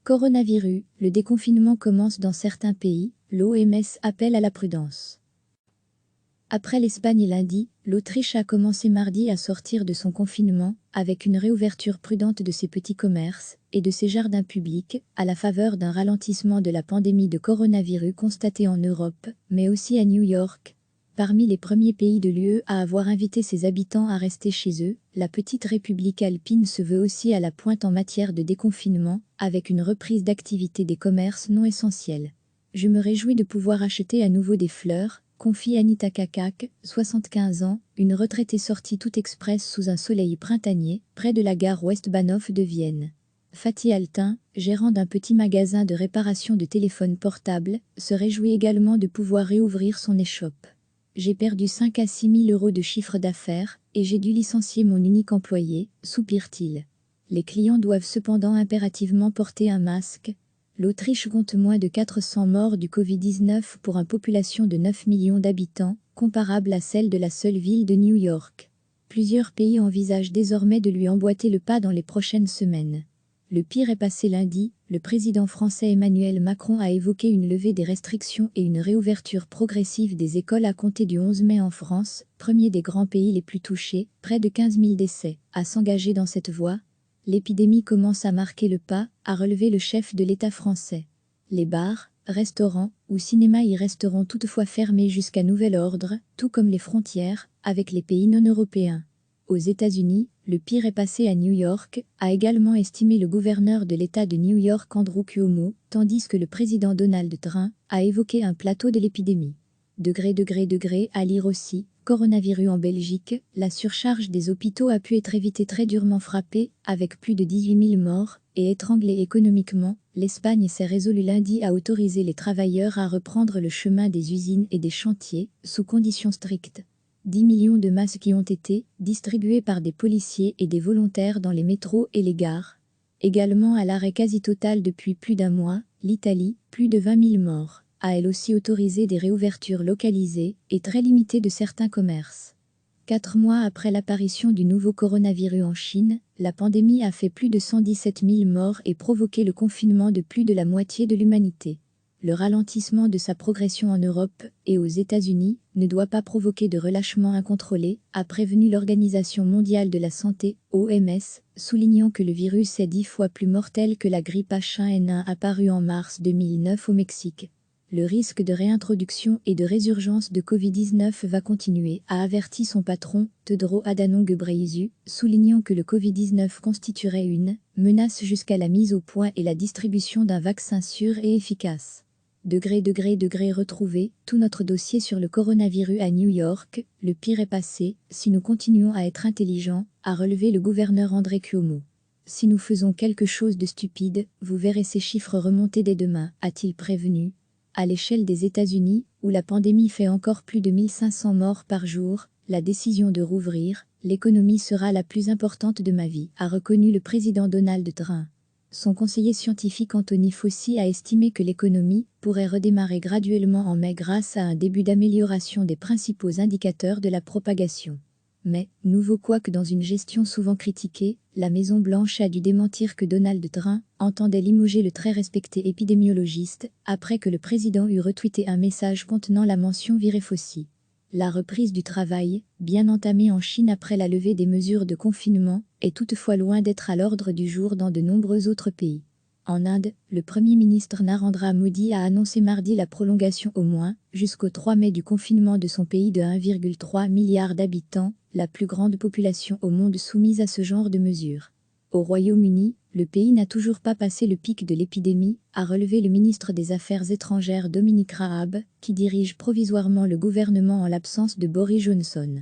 Coronavirus, le déconfinement commence dans certains pays, l'OMS appelle à la prudence. Après l'Espagne lundi, l'Autriche a commencé mardi à sortir de son confinement, avec une réouverture prudente de ses petits commerces et de ses jardins publics, à la faveur d'un ralentissement de la pandémie de coronavirus constaté en Europe, mais aussi à New York. Parmi les premiers pays de l'UE à avoir invité ses habitants à rester chez eux, la petite république alpine se veut aussi à la pointe en matière de déconfinement, avec une reprise d'activité des commerces non essentiels. Je me réjouis de pouvoir acheter à nouveau des fleurs, confie Anita Kakak, 75 ans, une retraitée sortie tout express sous un soleil printanier, près de la gare Westbahnhof de Vienne. Fatih Altin, gérant d'un petit magasin de réparation de téléphones portables, se réjouit également de pouvoir réouvrir son échoppe. J'ai perdu 5 à 6 000 € de chiffre d'affaires et j'ai dû licencier mon unique employé, soupire-t-il. Les clients doivent cependant impérativement porter un masque. L'Autriche compte moins de 400 morts du Covid-19 pour une population de 9 millions d'habitants, comparable à celle de la seule ville de New York. Plusieurs pays envisagent désormais de lui emboîter le pas dans les prochaines semaines. Le pire est passé lundi, le président français Emmanuel Macron a évoqué une levée des restrictions et une réouverture progressive des écoles à compter du 11 mai en France, premier des grands pays les plus touchés, près de 15 000 décès, à s'engager dans cette voie. L'épidémie commence à marquer le pas, a relevé le chef de l'État français. Les bars, restaurants ou cinémas y resteront toutefois fermés jusqu'à nouvel ordre, tout comme les frontières, avec les pays non européens. Aux États-Unis, le pire est passé à New York, a également estimé le gouverneur de l'État de New York Andrew Cuomo, tandis que le président Donald Trump a évoqué un plateau de l'épidémie. À lire aussi, coronavirus en Belgique, la surcharge des hôpitaux a pu être évitée très durement frappée, avec plus de 18 000 morts, et étranglée économiquement, l'Espagne s'est résolue lundi à autoriser les travailleurs à reprendre le chemin des usines et des chantiers, sous conditions strictes. 10 millions de masques y ont été distribués par des policiers et des volontaires dans les métros et les gares. Également à l'arrêt quasi total depuis plus d'un mois, l'Italie, plus de 20 000 morts, a elle aussi autorisé des réouvertures localisées et très limitées de certains commerces. 4 mois après l'apparition du nouveau coronavirus en Chine, la pandémie a fait plus de 117 000 morts et provoqué le confinement de plus de la moitié de l'humanité. Le ralentissement de sa progression en Europe et aux États-Unis ne doit pas provoquer de relâchement incontrôlé, a prévenu l'Organisation mondiale de la santé, OMS, soulignant que le virus est 10 fois plus mortel que la grippe H1N1 apparue en mars 2009 au Mexique. Le risque de réintroduction et de résurgence de Covid-19 va continuer, a averti son patron, Tedros Adhanom Ghebreyesus, soulignant que le Covid-19 constituerait une menace jusqu'à la mise au point et la distribution d'un vaccin sûr et efficace. Retrouver tout notre dossier sur le coronavirus à New York, le pire est passé, si nous continuons à être intelligents, a relevé le gouverneur André Cuomo. Si nous faisons quelque chose de stupide, vous verrez ces chiffres remonter dès demain, a-t-il prévenu. À l'échelle des États-Unis, où la pandémie fait encore plus de 1500 morts par jour, la décision de rouvrir l'économie sera la plus importante de ma vie, a reconnu le président Donald Trump. Son conseiller scientifique Anthony Fauci a estimé que l'économie pourrait redémarrer graduellement en mai grâce à un début d'amélioration des principaux indicateurs de la propagation. Mais, nouveau couac dans une gestion souvent critiquée, la Maison-Blanche a dû démentir que Donald Trump entendait limoger le très respecté épidémiologiste, après que le président eut retweeté un message contenant la mention Virez Fauci. La reprise du travail, bien entamée en Chine après la levée des mesures de confinement, est toutefois loin d'être à l'ordre du jour dans de nombreux autres pays. En Inde, le Premier ministre Narendra Modi a annoncé mardi la prolongation au moins, jusqu'au 3 mai du confinement de son pays de 1,3 milliard d'habitants, la plus grande population au monde soumise à ce genre de mesures. Au Royaume-Uni, le pays n'a toujours pas passé le pic de l'épidémie, a relevé le ministre des Affaires étrangères Dominic Raab, qui dirige provisoirement le gouvernement en l'absence de Boris Johnson.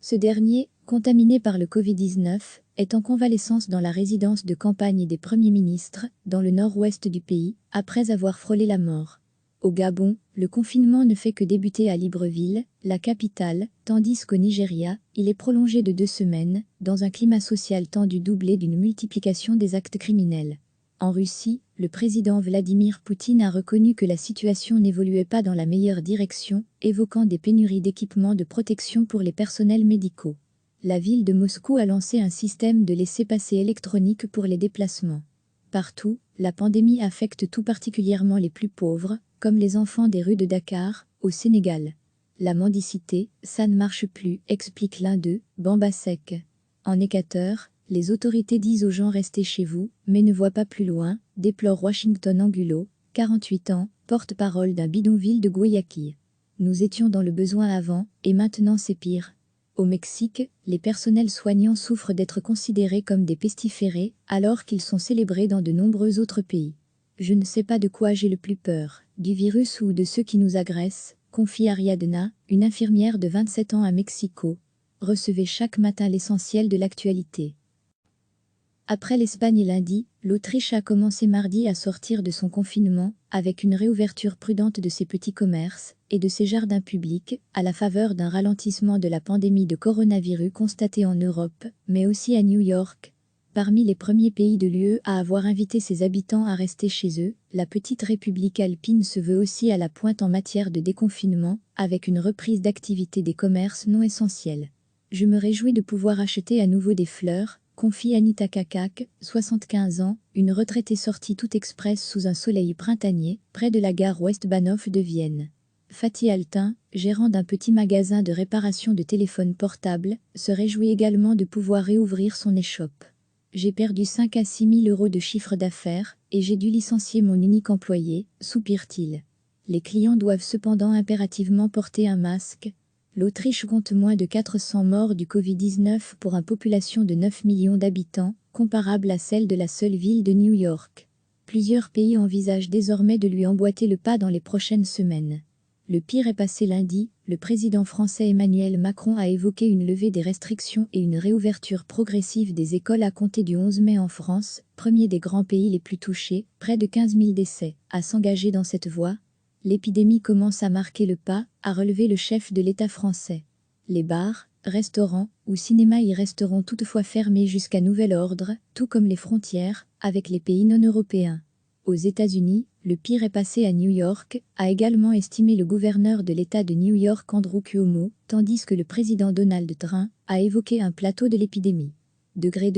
Ce dernier, contaminé par le Covid-19, est en convalescence dans la résidence de campagne des premiers ministres, dans le nord-ouest du pays, après avoir frôlé la mort. Au Gabon, le confinement ne fait que débuter à Libreville, la capitale, tandis qu'au Nigeria, il est prolongé de 2 semaines, dans un climat social tendu doublé d'une multiplication des actes criminels. En Russie, le président Vladimir Poutine a reconnu que la situation n'évoluait pas dans la meilleure direction, évoquant des pénuries d'équipements de protection pour les personnels médicaux. La ville de Moscou a lancé un système de laissez-passer électronique pour les déplacements. Partout, la pandémie affecte tout particulièrement les plus pauvres, comme les enfants des rues de Dakar, au Sénégal. La mendicité, ça ne marche plus, explique l'un d'eux, Bamba Sek. En Équateur, les autorités disent aux gens restez chez vous, mais ne voient pas plus loin, déplore Washington Angulo, 48 ans, porte-parole d'un bidonville de Guayaquil. Nous étions dans le besoin avant, et maintenant c'est pire. Au Mexique, les personnels soignants souffrent d'être considérés comme des pestiférés, alors qu'ils sont célébrés dans de nombreux autres pays. Je ne sais pas de quoi j'ai le plus peur, du virus ou de ceux qui nous agressent, confie Ariadna, une infirmière de 27 ans à Mexico. Recevez chaque matin l'essentiel de l'actualité. Après l'Espagne lundi, l'Autriche a commencé mardi à sortir de son confinement, avec une réouverture prudente de ses petits commerces et de ses jardins publics, à la faveur d'un ralentissement de la pandémie de coronavirus constaté en Europe, mais aussi à New York. Parmi les premiers pays de l'UE à avoir invité ses habitants à rester chez eux, la petite république alpine se veut aussi à la pointe en matière de déconfinement, avec une reprise d'activité des commerces non essentiels. Je me réjouis de pouvoir acheter à nouveau des fleurs, confie Anita Kakak, 75 ans, une retraitée sortie tout express sous un soleil printanier, près de la gare Westbahnhof de Vienne. Fatih Altin, gérant d'un petit magasin de réparation de téléphones portables, se réjouit également de pouvoir réouvrir son échoppe. J'ai perdu 5 à 6 000 € de chiffre d'affaires, et j'ai dû licencier mon unique employé, soupire-t-il. Les clients doivent cependant impérativement porter un masque. L'Autriche compte moins de 400 morts du Covid-19 pour une population de 9 millions d'habitants, comparable à celle de la seule ville de New York. Plusieurs pays envisagent désormais de lui emboîter le pas dans les prochaines semaines. Le pire est passé lundi, le président français Emmanuel Macron a évoqué une levée des restrictions et une réouverture progressive des écoles à compter du 11 mai en France, premier des grands pays les plus touchés, près de 15 000 décès, à s'engager dans cette voie. L'épidémie commence à marquer le pas, a relevé le chef de l'État français. Les bars, restaurants ou cinémas y resteront toutefois fermés jusqu'à nouvel ordre, tout comme les frontières, avec les pays non européens. Aux États-Unis, le pire est passé à New York, a également estimé le gouverneur de l'État de New York Andrew Cuomo, tandis que le président Donald Trump a évoqué un plateau de l'épidémie. Degré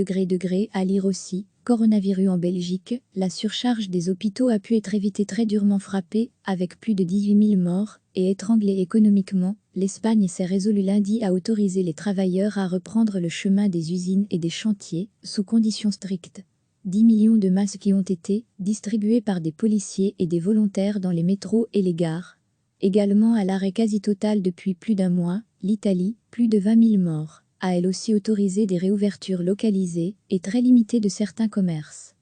à lire aussi, coronavirus en Belgique, la surcharge des hôpitaux a pu être évitée très durement frappée, avec plus de 18 000 morts, et étranglée économiquement, l'Espagne s'est résolue lundi à autoriser les travailleurs à reprendre le chemin des usines et des chantiers, sous conditions strictes. 10 millions de masques y ont été distribués par des policiers et des volontaires dans les métros et les gares. Également à l'arrêt quasi total depuis plus d'un mois, l'Italie, plus de 20 000 morts, a elle aussi autorisé des réouvertures localisées et très limitées de certains commerces.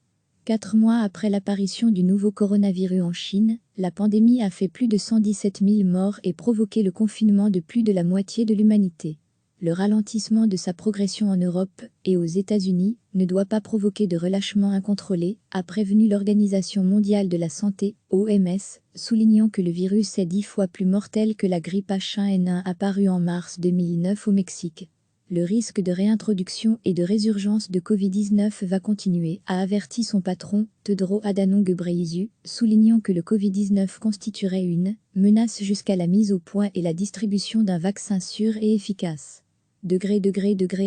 4 mois après l'apparition du nouveau coronavirus en Chine, la pandémie a fait plus de 117 000 morts et provoqué le confinement de plus de la moitié de l'humanité. Le ralentissement de sa progression en Europe et aux États-Unis ne doit pas provoquer de relâchement incontrôlé, a prévenu l'Organisation mondiale de la santé, OMS, soulignant que le virus est 10 fois plus mortel que la grippe H1N1 apparue en mars 2009 au Mexique. Le risque de réintroduction et de résurgence de Covid-19 va continuer, a averti son patron, Tedros Adhanom Ghebreyesus, soulignant que le Covid-19 constituerait une menace jusqu'à la mise au point et la distribution d'un vaccin sûr et efficace. Degré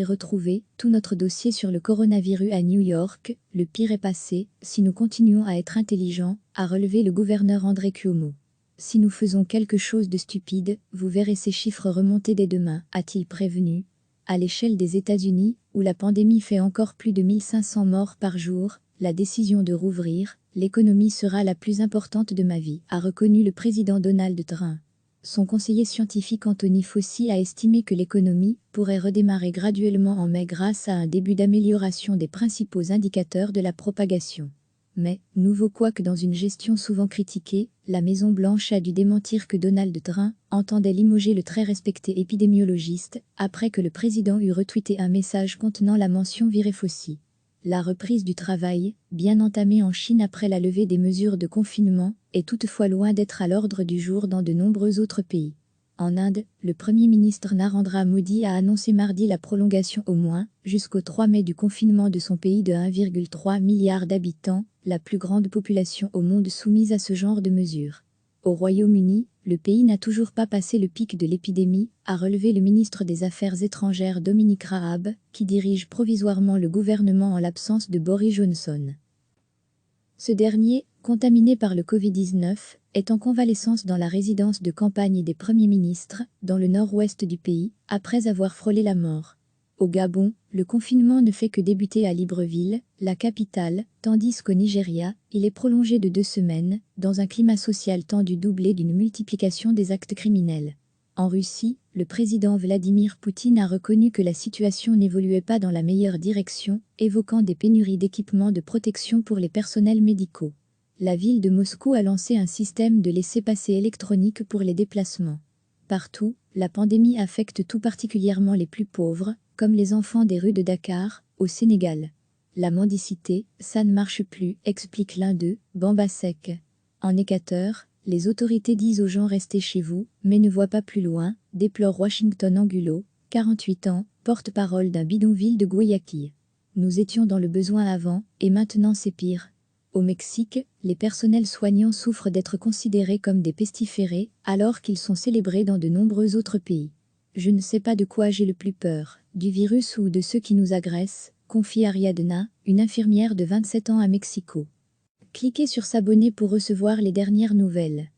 retrouvé, tout notre dossier sur le coronavirus à New York, le pire est passé, si nous continuons à être intelligents, a relevé le gouverneur André Cuomo. Si nous faisons quelque chose de stupide, vous verrez ces chiffres remonter dès demain, a-t-il prévenu. À l'échelle des États-Unis, où la pandémie fait encore plus de 1500 morts par jour, la décision de rouvrir l'économie sera la plus importante de ma vie, a reconnu le président Donald Trump. Son conseiller scientifique Anthony Fauci a estimé que l'économie pourrait redémarrer graduellement en mai grâce à un début d'amélioration des principaux indicateurs de la propagation. Mais, nouveau couac dans une gestion souvent critiquée, la Maison-Blanche a dû démentir que Donald Trump entendait limoger le très respecté épidémiologiste, après que le président eut retweeté un message contenant la mention viré Fauci. La reprise du travail, bien entamée en Chine après la levée des mesures de confinement, est toutefois loin d'être à l'ordre du jour dans de nombreux autres pays. En Inde, le Premier ministre Narendra Modi a annoncé mardi la prolongation au moins jusqu'au 3 mai du confinement de son pays de 1,3 milliard d'habitants, la plus grande population au monde soumise à ce genre de mesures. Au Royaume-Uni, le pays n'a toujours pas passé le pic de l'épidémie, a relevé le ministre des Affaires étrangères Dominic Raab, qui dirige provisoirement le gouvernement en l'absence de Boris Johnson. Ce dernier, contaminé par le Covid-19, est en convalescence dans la résidence de campagne des premiers ministres, dans le nord-ouest du pays, après avoir frôlé la mort. Au Gabon, le confinement ne fait que débuter à Libreville, la capitale, tandis qu'au Nigeria, il est prolongé de 2 semaines, dans un climat social tendu doublé d'une multiplication des actes criminels. En Russie, le président Vladimir Poutine a reconnu que la situation n'évoluait pas dans la meilleure direction, évoquant des pénuries d'équipements de protection pour les personnels médicaux. La ville de Moscou a lancé un système de laissez-passer électronique pour les déplacements. Partout, la pandémie affecte tout particulièrement les plus pauvres, comme les enfants des rues de Dakar, au Sénégal. La mendicité, ça ne marche plus, explique l'un d'eux, Bamba Sek. En Équateur, les autorités disent aux gens restez chez vous, mais ne voient pas plus loin, déplore Washington Angulo, 48 ans, porte-parole d'un bidonville de Guayaquil. Nous étions dans le besoin avant, et maintenant c'est pire. Au Mexique, les personnels soignants souffrent d'être considérés comme des pestiférés, alors qu'ils sont célébrés dans de nombreux autres pays. Je ne sais pas de quoi j'ai le plus peur, du virus ou de ceux qui nous agressent, confie Ariadna, une infirmière de 27 ans à Mexico. Cliquez sur s'abonner pour recevoir les dernières nouvelles.